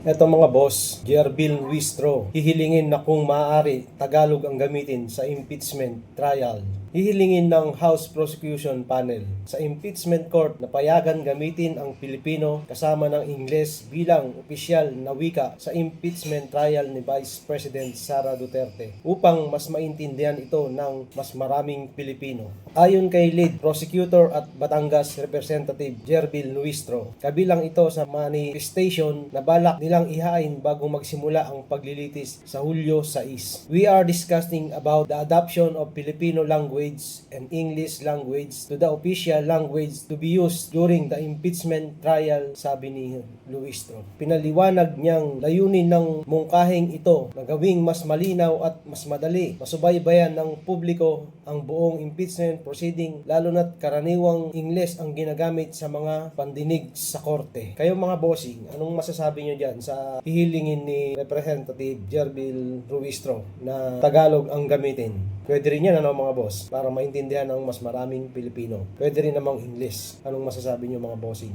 Eto mga boss, Jerbil Wistro, hihilingin na kung maaari Tagalog ang gamitin sa impeachment trial. Hihilingin ng House Prosecution Panel sa impeachment court na payagan gamitin ang Pilipino kasama ng Ingles bilang opisyal na wika sa impeachment trial ni Vice President Sara Duterte upang mas maintindihan ito ng mas maraming Pilipino. Ayon kay Lead Prosecutor at Batangas Representative Jerbil Wistro, kabilang ito sa manifestation na balak nilang ihain bago magsimula ang paglilitis sa Hulyo 6. We are discussing about the adoption of Filipino language and English language to the official language to be used during the impeachment trial, sabi ni Luistro. Pinaliwanag niyang layunin ng mungkahing ito na gawing mas malinaw at mas madali masubaybayan ng publiko ang buong impeachment proceeding, lalo na't karaniwang Ingles ang ginagamit sa mga pandinig sa korte. Kayo mga bossing, anong masasabi niyo dyan sa hihilingin ni Representative Jerbil Ruistro na Tagalog ang gamitin? Pwede rin yan mga boss, para maintindihan ng mas maraming Pilipino. Pwede rin namang English. Anong masasabi niyo mga bossing?